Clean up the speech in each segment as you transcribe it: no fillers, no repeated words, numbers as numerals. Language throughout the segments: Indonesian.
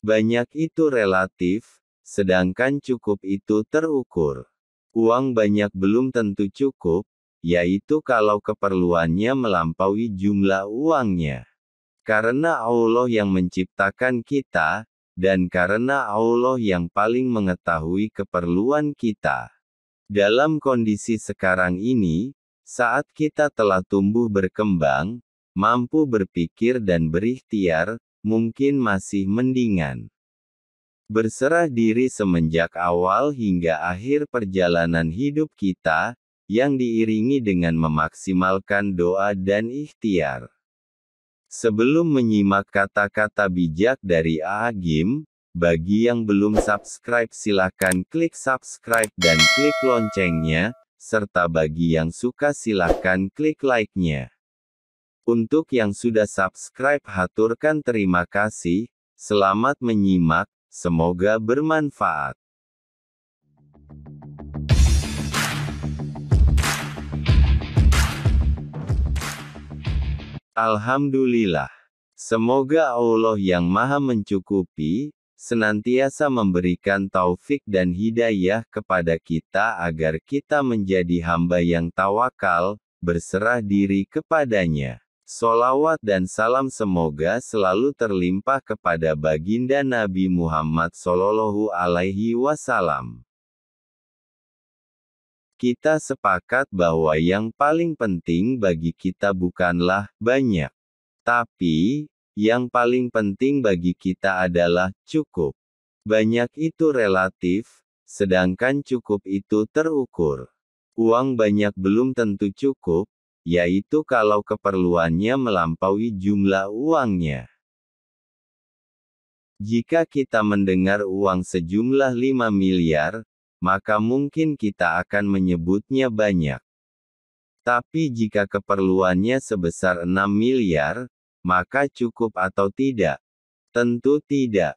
Banyak itu relatif, sedangkan cukup itu terukur. Uang banyak belum tentu cukup, yaitu kalau keperluannya melampaui jumlah uangnya. Karena Allah yang menciptakan kita, dan karena Allah yang paling mengetahui keperluan kita. Dalam kondisi sekarang ini, saat kita telah tumbuh berkembang, mampu berpikir dan berikhtiar, mungkin masih mendingan. Berserah diri semenjak awal hingga akhir perjalanan hidup kita, yang diiringi dengan memaksimalkan doa dan ikhtiar. Sebelum menyimak kata-kata bijak dari Agim, bagi yang belum subscribe silakan klik subscribe dan klik loncengnya, serta bagi yang suka silakan klik like-nya. Untuk yang sudah subscribe haturkan terima kasih, selamat menyimak, semoga bermanfaat. Alhamdulillah. Semoga Allah yang Maha Mencukupi, senantiasa memberikan taufik dan hidayah kepada kita agar kita menjadi hamba yang tawakal, berserah diri kepadanya. Sholawat dan salam semoga selalu terlimpah kepada baginda Nabi Muhammad Shallallahu Alaihi Wasallam. Kita sepakat bahwa yang paling penting bagi kita bukanlah banyak, tapi yang paling penting bagi kita adalah cukup. Banyak itu relatif, sedangkan cukup itu terukur. Uang banyak belum tentu cukup, yaitu kalau keperluannya melampaui jumlah uangnya. Jika kita mendengar uang sejumlah 5 miliar, maka mungkin kita akan menyebutnya banyak. Tapi jika keperluannya sebesar 6 miliar, maka cukup atau tidak? Tentu tidak.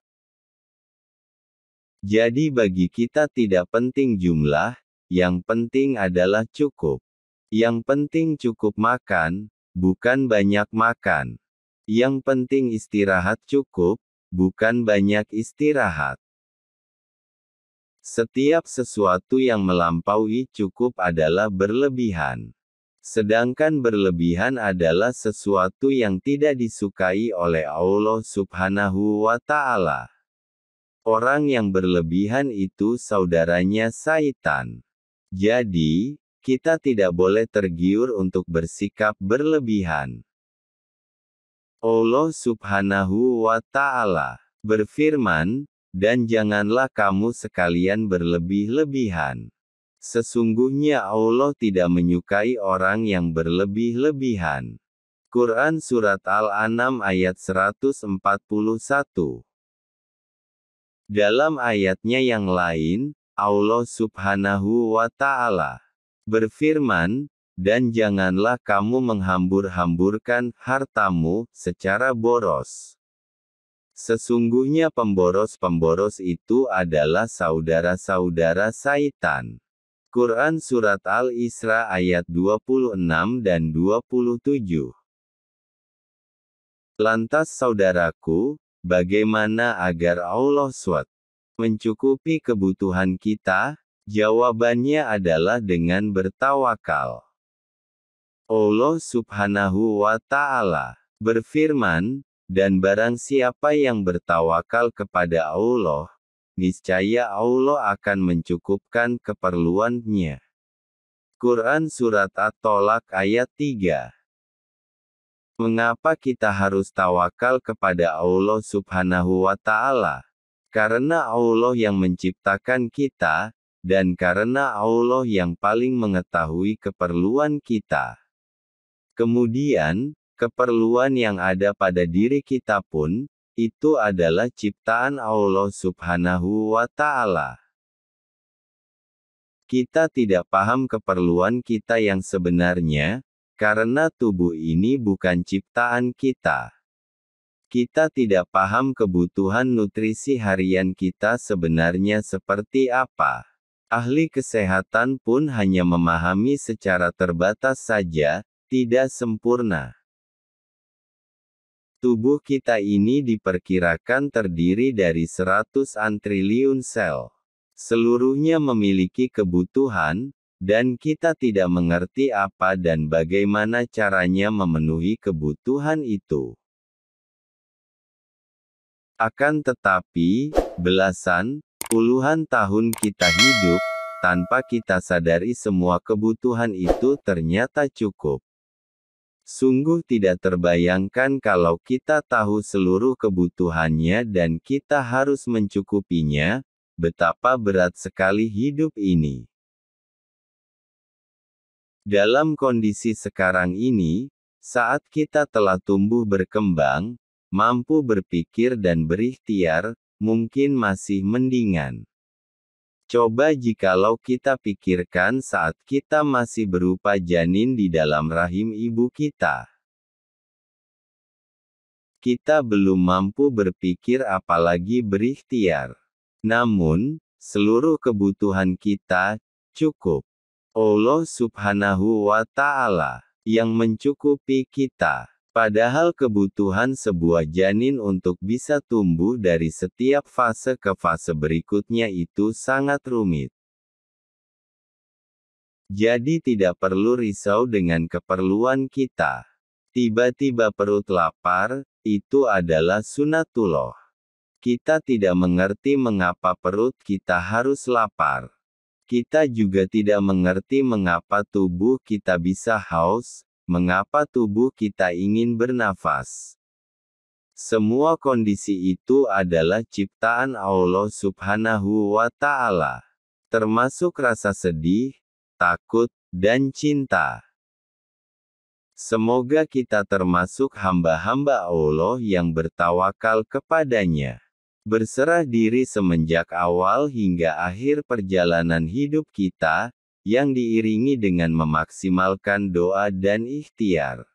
Jadi bagi kita tidak penting jumlah, yang penting adalah cukup. Yang penting cukup makan, bukan banyak makan. Yang penting istirahat cukup, bukan banyak istirahat. Setiap sesuatu yang melampaui cukup adalah berlebihan. Sedangkan berlebihan adalah sesuatu yang tidak disukai oleh Allah Subhanahu wa Ta'ala. Orang yang berlebihan itu saudaranya Syaitan. Jadi, kita tidak boleh tergiur untuk bersikap berlebihan. Allah Subhanahu wa Ta'ala berfirman, dan janganlah kamu sekalian berlebih-lebihan. Sesungguhnya Allah tidak menyukai orang yang berlebih-lebihan. Quran Surat Al-An'am ayat 141. Dalam ayatnya yang lain, Allah Subhanahu wa Ta'ala berfirman, dan janganlah kamu menghambur-hamburkan hartamu secara boros. Sesungguhnya pemboros-pemboros itu adalah saudara-saudara Syaitan. Quran Surat Al-Isra ayat 26 dan 27. Lantas saudaraku, bagaimana agar Allah SWT mencukupi kebutuhan kita? Jawabannya adalah dengan bertawakal. Allah Subhanahu wa Ta'ala berfirman, dan barang siapa yang bertawakal kepada Allah, niscaya Allah akan mencukupkan keperluannya. Quran Surat At-Tolak ayat 3. Mengapa kita harus tawakal kepada Allah Subhanahu wa Ta'ala? Karena Allah yang menciptakan kita, dan karena Allah yang paling mengetahui keperluan kita. Kemudian, keperluan yang ada pada diri kita pun, itu adalah ciptaan Allah Subhanahu wa Ta'ala. Kita tidak paham keperluan kita yang sebenarnya, karena tubuh ini bukan ciptaan kita. Kita tidak paham kebutuhan nutrisi harian kita sebenarnya seperti apa. Ahli kesehatan pun hanya memahami secara terbatas saja, tidak sempurna. Tubuh kita ini diperkirakan terdiri dari 100-an triliun sel. Seluruhnya memiliki kebutuhan, dan kita tidak mengerti apa dan bagaimana caranya memenuhi kebutuhan itu. Akan tetapi, belasan, puluhan tahun kita hidup, tanpa kita sadari semua kebutuhan itu ternyata cukup. Sungguh tidak terbayangkan kalau kita tahu seluruh kebutuhannya dan kita harus mencukupinya, betapa berat sekali hidup ini. Dalam kondisi sekarang ini, saat kita telah tumbuh berkembang, mampu berpikir dan berikhtiar, mungkin masih mendingan. Coba jikalau kita pikirkan saat kita masih berupa janin di dalam rahim ibu kita. Kita belum mampu berpikir apalagi berikhtiar. Namun, seluruh kebutuhan kita cukup. Allah Subhanahu wa Ta'ala yang mencukupi kita. Padahal kebutuhan sebuah janin untuk bisa tumbuh dari setiap fase ke fase berikutnya itu sangat rumit. Jadi tidak perlu risau dengan keperluan kita. Tiba-tiba perut lapar, itu adalah sunatullah. Kita tidak mengerti mengapa perut kita harus lapar. Kita juga tidak mengerti mengapa tubuh kita bisa haus, mengapa tubuh kita ingin bernafas. Semua kondisi itu adalah ciptaan Allah Subhanahu wa Ta'ala, termasuk rasa sedih, takut, dan cinta. Semoga kita termasuk hamba-hamba Allah yang bertawakal kepadanya. Berserah diri semenjak awal hingga akhir perjalanan hidup kita, yang diiringi dengan memaksimalkan doa dan ikhtiar.